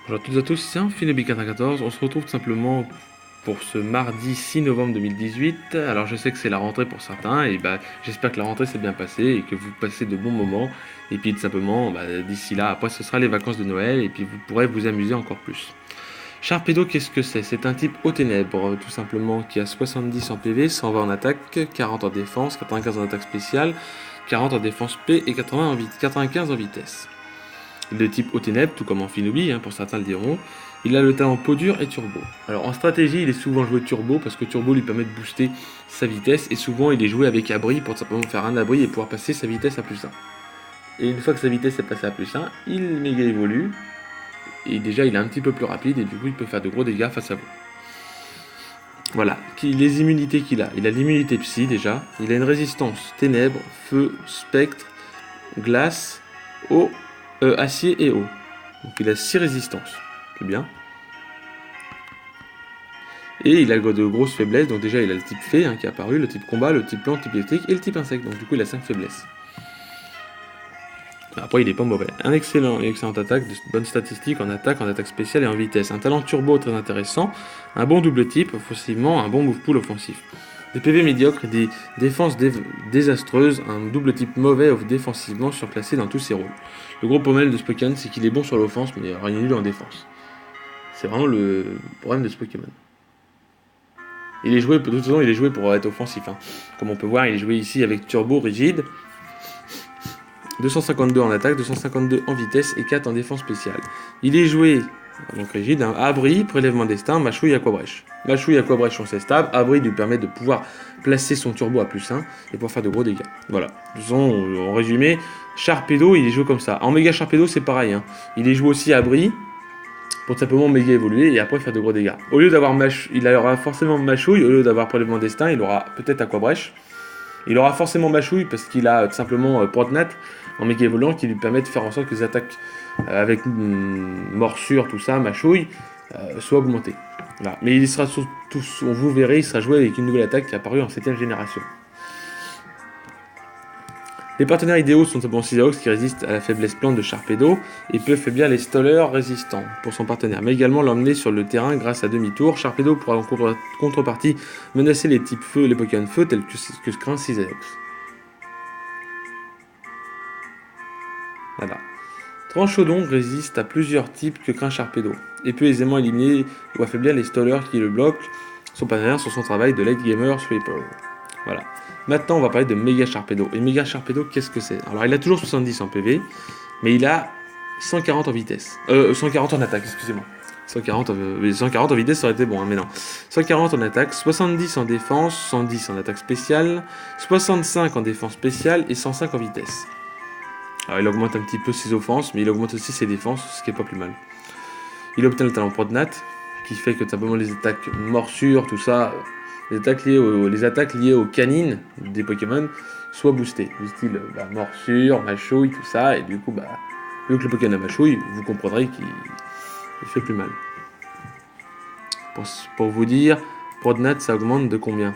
Bonjour à toutes et à tous, c'est Philippe 94. On se retrouve tout simplement pour ce mardi 6 novembre 2018. Alors je sais que c'est la rentrée pour certains et j'espère que la rentrée s'est bien passée et que vous passez de bons moments. Et puis tout simplement d'ici là, après ce sera les vacances de Noël et puis vous pourrez vous amuser encore plus. Sharpedo, qu'est-ce que c'est? C'est un type aux ténèbres, tout simplement, qui a 70 en PV, 120 en attaque, 40 en défense, 95 en attaque spéciale, 40 en défense P et 95 en vitesse. De type aux ténèbres, tout comme en Shinobi, pour certains le diront. Il a le talent peau dure et turbo. Alors en stratégie, il est souvent joué turbo parce que turbo lui permet de booster sa vitesse et souvent il est joué avec abri pour simplement faire un abri et pouvoir passer sa vitesse à plus 1. Et une fois que sa vitesse est passée à plus 1, il méga évolue et déjà il est un petit peu plus rapide et du coup il peut faire de gros dégâts face à vous. Voilà, les immunités qu'il a. Il a l'immunité psy déjà, il a une résistance ténèbres, feu, spectre, glace, eau, acier et eau. Donc il a 6 résistances. C'est bien. Et il a de grosses faiblesses. Donc déjà il a le type fée qui est apparu, le type combat, le type plante, le type électrique et le type insecte. Donc du coup il a 5 faiblesses. Après il est pas mauvais. Une excellente attaque, de bonnes statistiques en attaque spéciale et en vitesse. Un talent turbo très intéressant. Un bon double type offensivement, un bon move pool offensif. Des PV médiocres et des défenses désastreuses, un double type mauvais défensivement surclassé dans tous ses rôles. Le gros problème de ce Pokémon, c'est qu'il est bon sur l'offense, mais rien nul en défense. C'est vraiment le problème de ce Pokémon. Il est joué, de toute façon, il est joué pour être offensif. Comme on peut voir, il est joué ici avec Turbo rigide. 252 en attaque, 252 en vitesse et 4 en défense spéciale. Il est joué donc rigide, abri, prélèvement destin, machouille, aquabrèche. Machouille, aquabrèche sont assez stables, abri lui permet de pouvoir placer son turbo à plus 1 et pouvoir faire de gros dégâts. Voilà. De toute façon, en résumé, Sharpedo, il est joué comme ça. En méga Sharpedo, c'est pareil. Il est joué aussi abri pour simplement méga évoluer et après faire de gros dégâts. Au lieu d'avoir il aura forcément machouille, au lieu d'avoir prélèvement destin, il aura peut-être aquabrèche. Il aura forcément machouille parce qu'il a tout simplement Prognat en méga évoluant qui lui permet de faire en sorte que les attaques avec morsure, tout ça, machouille, soient augmentées. Voilà. Mais il sera surtout, vous verrez, il sera joué avec une nouvelle attaque qui est apparue en 7ème génération. Les partenaires idéaux sont simplement Caesaraux qui résiste à la faiblesse plante de Sharpedo et peut faiblir les stallers résistants pour son partenaire, mais également l'emmener sur le terrain grâce à demi-tour. Sharpedo pourra en contrepartie menacer les types feu, les Pokémon feu tels que craint Caesaraux. Voilà. Tranchodon résiste à plusieurs types que craint Sharpedo et peut aisément éliminer ou affaiblir les stallers qui le bloquent son partenaire sur son travail de late gamer sweeper. Voilà. Maintenant, on va parler de Mega Sharpedo. Et Mega Sharpedo, qu'est-ce que c'est? Alors, il a toujours 70 en PV, mais il a 140 en vitesse. 140 en attaque, excusez-moi. 140 en vitesse, ça aurait été bon, mais non. 140 en attaque, 70 en défense, 110 en attaque spéciale, 65 en défense spéciale et 105 en vitesse. Alors, il augmente un petit peu ses offenses, mais il augmente aussi ses défenses, ce qui est pas plus mal. Il obtient le talent Prognat, qui fait que simplement les attaques morsures, tout ça, les attaques liées aux canines des Pokémon soient boostées. Du style morsure, machouille, tout ça, et du coup, vu que le Pokémon a machouille, vous comprendrez qu'il fait plus mal. Pour vous dire, Prognat, ça augmente de combien?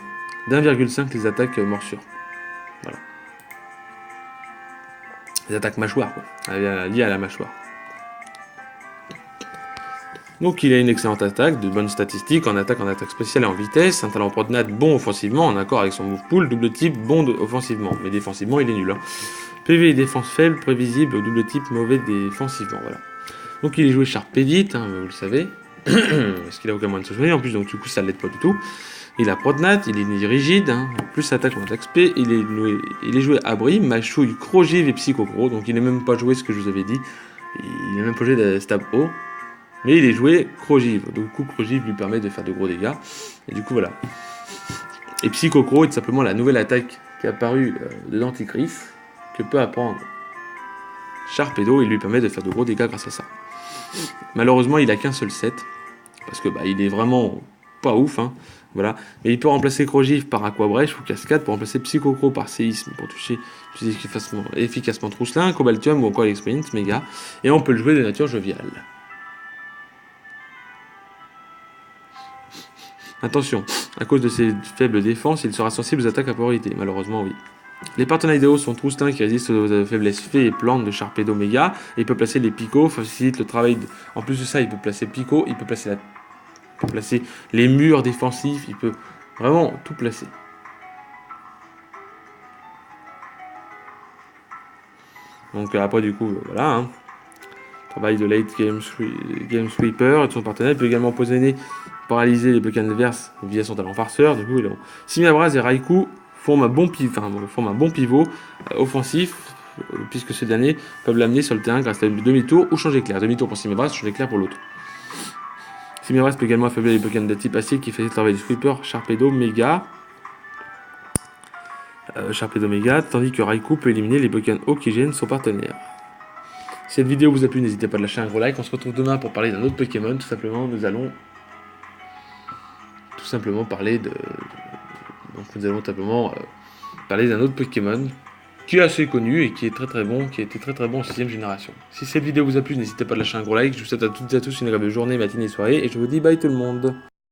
d'1,5 les attaques morsures. Voilà. Les attaques mâchoires, quoi, liées à la mâchoire. Donc il a une excellente attaque, de bonnes statistiques en attaque spéciale et en vitesse, un talent Prognat bon offensivement, en accord avec son move pool, double type bon offensivement, mais défensivement il est nul. PV et défense faible, prévisible, double type mauvais défensivement, voilà. Donc il est joué Sharpedit, vous le savez, parce qu'il a aucun moyen de se soigner en plus, donc du coup ça l'aide pas du tout. Il a Prognat, il est rigide, plus attaque en attaque spé, il est joué abri, machouille, crogive et psychocro, donc il n'est même pas joué ce que je vous avais dit, il n'est même pas joué de stab haut. Mais il est joué Crogive, donc coup Crogive lui permet de faire de gros dégâts, et du coup voilà. Et Psychocro est tout simplement la nouvelle attaque qui est apparue de Dentifrice, que peut apprendre Sharpedo, et lui permet de faire de gros dégâts grâce à ça. Malheureusement il a qu'un seul set, parce que il est vraiment pas ouf, voilà. Mais il peut remplacer Crogive par Aquabrèche ou Cascade, pour remplacer Psychocro par Séisme, pour toucher plus efficacement Trousselin, Cobaltium ou encore l'Experience Mega, et on peut le jouer de nature joviale. Attention, à cause de ses faibles défenses, il sera sensible aux attaques à priorité, malheureusement oui. Les Partenarios sont Troustin qui résiste aux faiblesses fées et plantes de Sharpedo Mega. Et il peut placer les picots, facilite le travail. En plus de ça, il peut placer Pico, il peut placer les murs défensifs, il peut vraiment tout placer. Donc après du coup, voilà. Hein. Travail de late game sweeper. Son partenaire il peut également paralyser les blocs adverses via son talent farceur. Du coup, Simabras et Raikou forment un bon pivot offensif, puisque ces derniers peuvent l'amener sur le terrain grâce à une demi-tour ou changer clair. Demi-tour pour Simabras, changer clair pour l'autre. Simabras peut également affaiblir les Pokémon de type acide qui fait le travail du sweeper Sharpedo Mega. Tandis que Raikou peut éliminer les Pokémon eau qui gênent son partenaire. Si cette vidéo vous a plu, n'hésitez pas à lâcher un gros like. On se retrouve demain pour parler d'un autre Pokémon. Tout simplement, nous allons parler de. Donc nous allons simplement parler d'un autre Pokémon qui est assez connu et qui est très très bon, qui a été très très bon en 6ème génération. Si cette vidéo vous a plu, n'hésitez pas à lâcher un gros like. Je vous souhaite à toutes et à tous une agréable journée, matinée et soirée. Et je vous dis bye tout le monde.